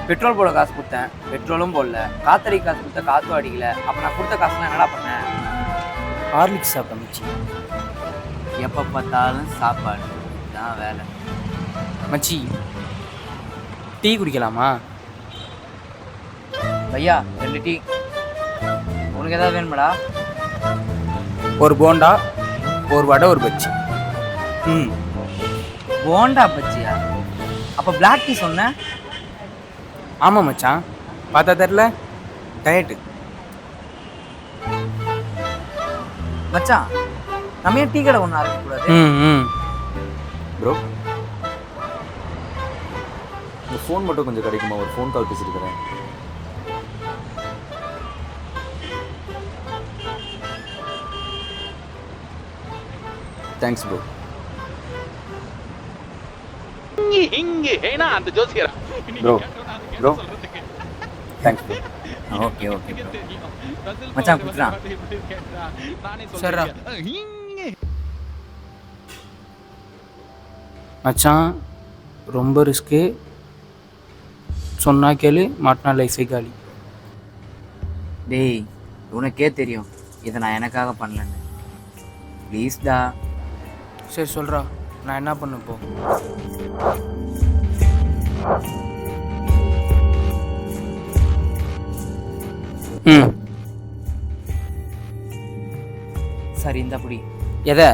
Petrol போட காசு கொடுத்தேன், பெட்ரோலும் போடல. காத்தடி காசு கொடுத்த, காற்றும் அடிக்கல. அப்போ நான் கொடுத்த காசுலாம் என்னடா பண்ணேன்? ஹார்லிக்ஸ் சாப்பிட்டேன் மச்சி. எப்போ பார்த்தாலும் சாப்பாடு தான் வேலை. மச்சி டீ குடிக்கலாமா? பையா 2 டீ. உனக்கு ஏதாவது வேணுமாடா? ஒரு போண்டா, ஒரு வடை, ஒரு பஜ்ஜி. போண்டா பஜ்ஜியா? அப்போ பிளாக் டீ சொன்னேன். ஆமாம் மச்சான், பார்த்தா தெரில, டயட்டு. மச்சான் நம்ம ஏன் டீ கடை ஒன்று ஆரம்பிக்கக்கூடாது? ப்ரோ, உங்கள் ஃபோன் மட்டும் கொஞ்சம் கிடைக்குமா? ஒரு ஃபோன் கால் பேசியிருக்கிறேன். Thanks bro. Bro bro thanks bro. Okay okay மச்சான் கொடுத்துறான். சரிடா மச்சான், ரொம்ப ரிஸ்க்கு. சொன்னா கேளு, மாட்டினா லைஃபே காலி. டேய் உனக்கே தெரியும் இதை நான் எனக்காக பண்ணலன்னு. ப்ளீஸ்டா. சரி சொல்கிறா, நான் என்ன பண்ண இப்போ? சரி இந்த புடி. எதை?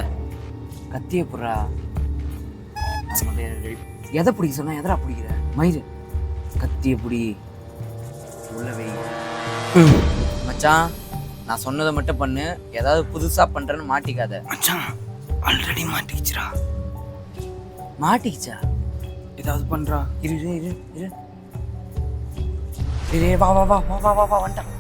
கத்திய புடுறா. எதை பிடிக்க சொன்னா எதரா பிடிக்கிற? மயிறு கத்திய புடி. உள்ள வை. மச்சான் நான் சொன்னதை மட்டும் பண்ணு. ஏதாவது புதுசா பண்றேன்னு மாட்டிக்காத. மச்சான் ஆல்ரெடி மாட்டிக்கிச்சுரா. மாட்டிக்கிச்சா? ஏதாவது பண்ணுறா. இரு இரு இரு இரு இரு. வா வா வா வா வா வா வா வந்துட்டான்.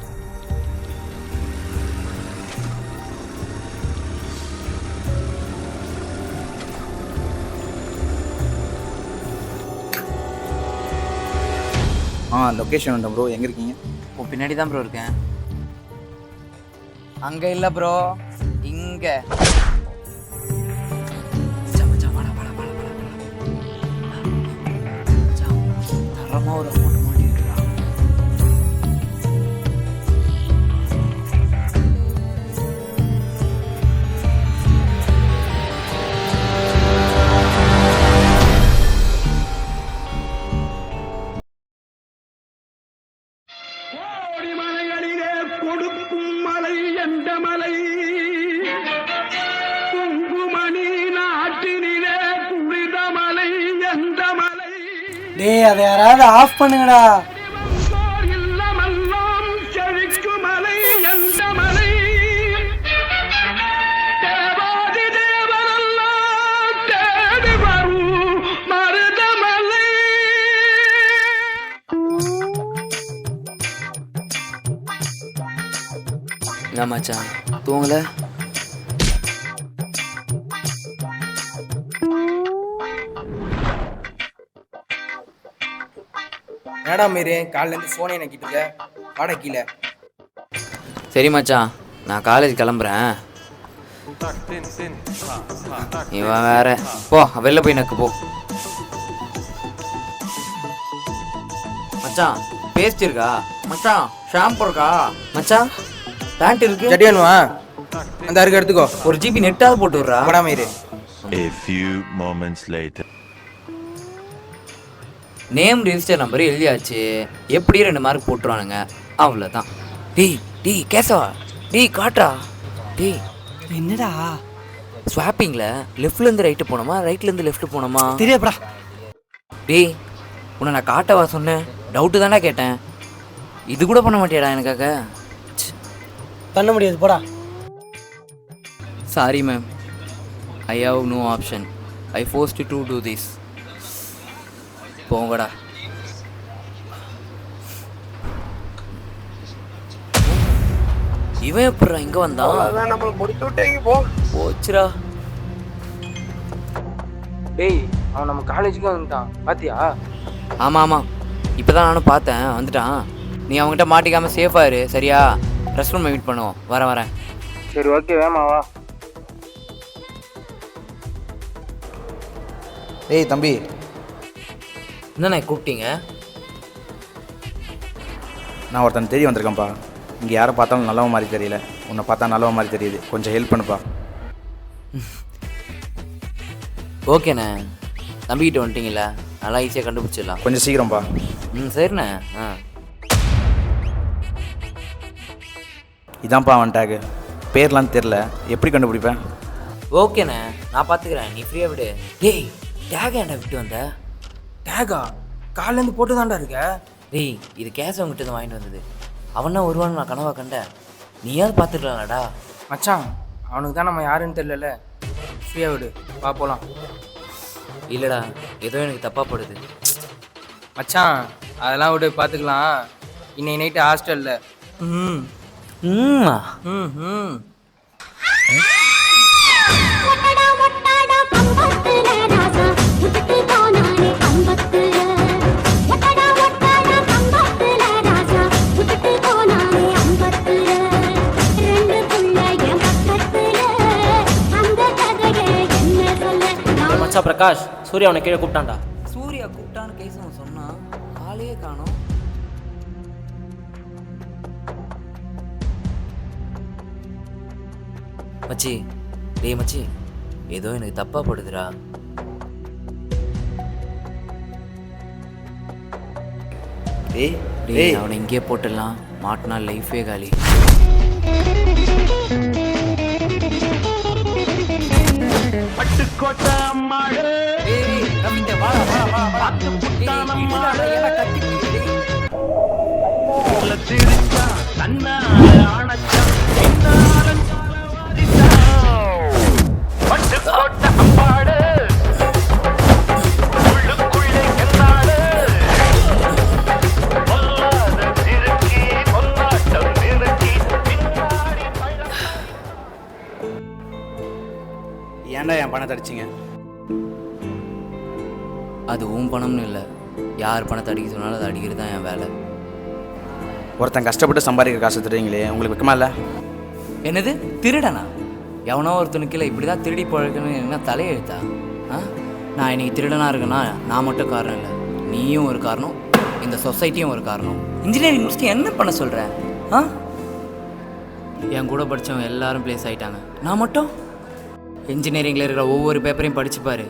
லொக்கேஷன் வந்துட்டேன் ப்ரோ. எங்கே இருக்கீங்க? உன் பின்னாடி தான் ப்ரோ இருக்கேன். அங்க இல்ல ப்ரோ, இங்க. தரமா ஒரு அமௌண்ட் மாட்டிருக்கா. கொடுக்கும் மலை எந்த மலை? குங்குமணி நாட்டினிலே குளித மலை எந்த மலை? டேய் அதை யாராவது ஆஃப் பண்ணுங்கடா. இல்லமெல்லாம் செழிக்கும் மலை எந்த மலை? தேவாதி தேவரெல்லாம் தேடி வரும் மருதமலை. என்ன மச்சான் தூங்கல? என்னடா மீரு, காலையிலேருந்து ஃபோனே நக்கிட்டு இருக்க. வாடா கீழே. சரி மச்சான், நான் காலேஜ் கிளம்புறேன். இவன் வேற. போ வெளில போய் நக்கு போ. மச்சான் பேஸ்ட் இருக்கா? மச்சான் ஷாம்பு இருக்கா? மச்சான் பேண்ட் இருக்கு. ஜட்டியானுவா அந்த அருக்கு எடுத்துக்கோ. 1 GB நெட்டாவது போட்டு விட்றா. படா மீரு. A few moments later. Name register number எழுதியாச்சு. எப்படி 2 மார்க் போட்டுருவானுங்க, அவ்வளோதான். டேய் டேய் கேசவா, டேய் காட்டா. டேய் என்னடா ஸ்வாப்பிங்கில் லெஃப்ட்லேருந்து ரைட்டு போனோமா, ரைட்லேருந்து லெஃப்ட் போனோமா? தெரியாப்படா. டேய் உன்னை நான் காட்டவா சொன்னேன்? டவுட்டு தானே கேட்டேன். இது கூட பண்ண மாட்டியாடா எனக்காக? பண்ண முடியாது போடா. Sorry ma'am, I have no option. I forced to do this. போங்கடா. இவன் எப்படா இங்க வந்தான்? நம்ம முடிச்சு விட்டீங்க போ. போச்சுடா. டேய் அவன் நம்ம காலேஜுக்கு வந்துட்டான், பாத்தியா? ஆமாம் ஆமாம், இப்போ தான் நானும் பார்த்தேன், வந்துட்டான். நீ அவங்ககிட்ட மாட்டிக்காமல் சேஃபாக இரு சரியா? ரெஸ்ட் ரூம் மீட் பண்ணுவோம். வரேன். சரி ஓகே, வேமாவா. ஏய் தம்பி, என்னண்ணா கூப்பிட்டீங்க? நான் ஒருத்தன் தேடி வந்திருக்கேன்ப்பா. இங்கே யாரை பார்த்தாலும் நல்லவன் மாதிரி தெரியல, உன்னை பார்த்தா நல்லவன் மாதிரி தெரியுது. கொஞ்சம் ஹெல்ப் பண்ணுப்பா. ஓகேண்ணே, தம்பிக்கிட்ட வந்துட்டீங்களா? நல்லா ஈஸியாக கண்டுபிடிச்சிடலாம். கொஞ்சம் சீக்கிரம்ப்பா. சரிண்ணே. இதான்ப்பா அவன் டேகு. பேர்லாம் தெரில, எப்படி கண்டுபிடிப்பேன்? ஓகேண்ணே, நான் பார்த்துக்கிறேன், நீ ஃப்ரீயாக விடு. டேய், டேக் ஏன்டா விட்டு வந்த? டேகா காலேருந்து போட்டு தான்டா இருக்க. டேய், இது கேஸ் அவங்ககிட்ட தான் வாங்கிட்டு வந்தது. அவனா வருவான்னு நான் கனவா கண்டேன். நீயாவது பார்த்துக்கலாம்டா. மச்சான், அவனுக்கு தான் நம்ம யாருன்னு தெரியல. ஃப்ரீயாக விடு, வா போகலாம். இல்லைடா, ஏதோ எனக்கு தப்பாக படுது. மச்சான் அதெல்லாம் விடு, பார்த்துக்கலாம். இன்னைக்கு நைட்டு ஹாஸ்டலில். ம் ம் ம் ம் மச்சா பிரகாஷ், சூர்யா அவனை கீழே கூப்பிட்டான்டா. சூர்யா கூப்பிட்டான்னு கேஸ் அவன் சொன்னான், ஆளையே காணோம். மச்சி, டேய் மச்சி, ஏதோ எனக்கு தப்பா படுதுடா. டேய், அவனை இங்கே போட்டுடலாம், மாட்டினா லைஃபே காலி. பட்டுக்கோட்டை அம்மாளே திருச்சா தன்னால ஆனச்சா பட்டுக்கோட்டை அம்மாளே உள்ளுக்குள்ளே கண்ணாடு பொல்லாத திருக்கி பொல்லாட்டம் நிறுக்கி பின்னாடி ஏன்டா என் பணத்தை அடிச்சிங்க? அது உன் பணம்னு இல்லை, யார் பணத்தை அடிக்க சொன்னாலும் அது அடிக்கிறது தான் என் வேலை. ஒருத்தன் கஷ்டப்பட்டு சம்பாதிக்கிற காசு திருடுங்களே, உங்களுக்கு வெக்கமா இல்லை? என்னது திருடனா? எவனோ ஒருத்தனுக்கு இப்படி தான் திருடி பழக்கணும் என்ன தலையெழுத்தா? நான் இன்னைக்கு திருடனா இருக்கேன்னா நான் மட்டும் காரணம் இல்லை, நீயும் ஒரு காரணம், இந்த சொசைட்டியும் ஒரு காரணம். இன்ஜினியரிங் முடிச்சுட்டு என்ன பண்ண சொல்கிறேன்? என் கூட படித்தவங்க எல்லாரும் ப்ளேஸ் ஆகிட்டாங்க, நான் மட்டும். இன்ஜினியரிங்கில் இருக்கிற ஒவ்வொரு பேப்பரையும் படிச்சுப்பாரு,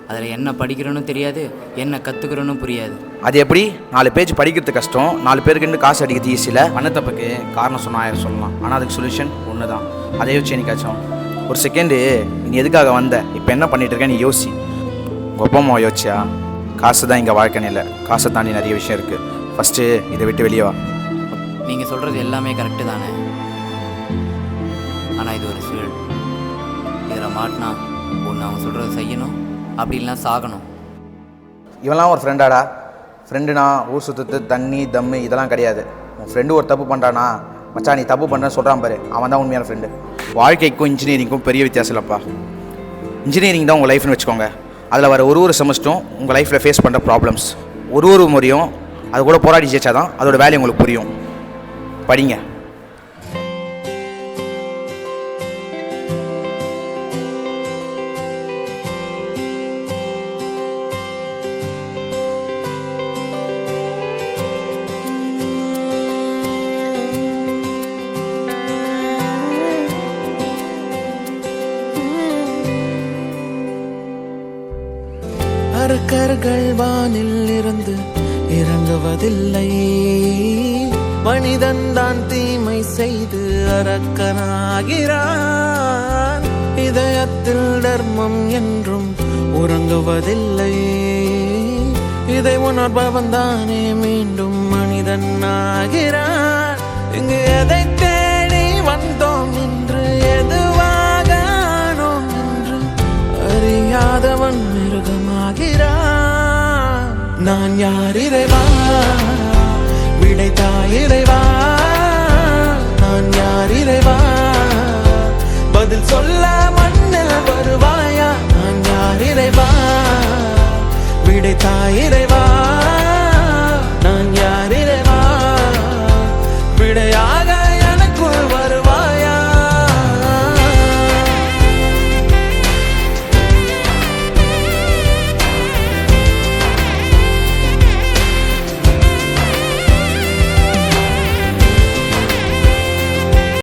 அதில் என்ன படிக்கிறோன்னு தெரியாது, என்ன கற்றுக்கிறோன்னு புரியாது. அது எப்படி? 4 பேஜ் படிக்கிறது கஷ்டம், 4 பேருக்கு காசு அடிக்கிறது ஈஸியில். பண்ண தப்புக்கு காரணம் சொன்னால் 1000 சொல்லலாம், ஆனால் அதுக்கு சொல்யூஷன் ஒன்று தான். அதை யோசிச்சு எனக்காச்சும் ஒரு செகண்டு நீ எதுக்காக வந்த, இப்போ என்ன பண்ணிட்டு இருக்க நீ யோசி. உங்கள் அப்பா அம்மா யோசிச்சியா? காசு தான் இங்கே வாழ்க்கைன்னு இல்லை, காசை தாண்டி நிறைய விஷயம் இருக்குது. ஃபஸ்ட்டு இதை விட்டு வெளியே வா. நீங்கள் சொல்கிறது எல்லாமே கரெக்டு தானே, ஆனால் இது ஒரு சூழல். இதில் மாட்டினா ஒன்று அவங்க சொல்கிறத செய்யணும், அப்படி இல்லைனா சாகணும். இவெல்லாம் ஒரு ஃப்ரெண்டாடா? ஃப்ரெண்டுனா ஊர் சுற்றுறது, தண்ணி தம்மு இதெல்லாம் கிடையாது. உன் ஃப்ரெண்டு ஒரு தப்பு பண்ணுறானா, மச்சான் நீ தப்பு பண்ணுறேன்னு சொல்கிறான் பாரு, அவன் தான் உண்மையான ஃப்ரெண்டு. வாழ்க்கைக்கும் இன்ஜினியரிங்க்கும் பெரிய வித்தியாசம் இல்லைப்பா. இன்ஜினியரிங் தான் உங்கள் லைஃப்னு வச்சுக்கோங்க. அதில் வர ஒரு செமஸ்டரும் உங்கள் லைஃப்பில் ஃபேஸ் பண்ணுற ப்ராப்ளம்ஸ், ஒரு முறையும் அது கூட போராடி ஜெயிச்சா தான் அதோட வேல்யூ உங்களுக்கு புரியும். படிங்க. அரக்கர்கள் வானில் இருந்து இறங்குவதில்லை, மனிதன் தான் தீமை செய்து அரக்கனாகிறான். இதயத்தில் தர்மம் என்றும் உறங்குவதில்லை, இதை உணர்பவன் தானே மீண்டும் மனிதன் ஆகிறான். இங்கு எதை தேடி வந்தோம் என்று, எதுவாக ஆனோம் என்று அறியாதவன் மிருகமாகிறான். நான் யார் இறைவா, விடைத்தாய் இறைவா. நான் யார் இறைவா, பதில் சொல்ல மண்ணில் வருவாயா. நான் யார் இறைவா, விடைத்தாய் இறைவா.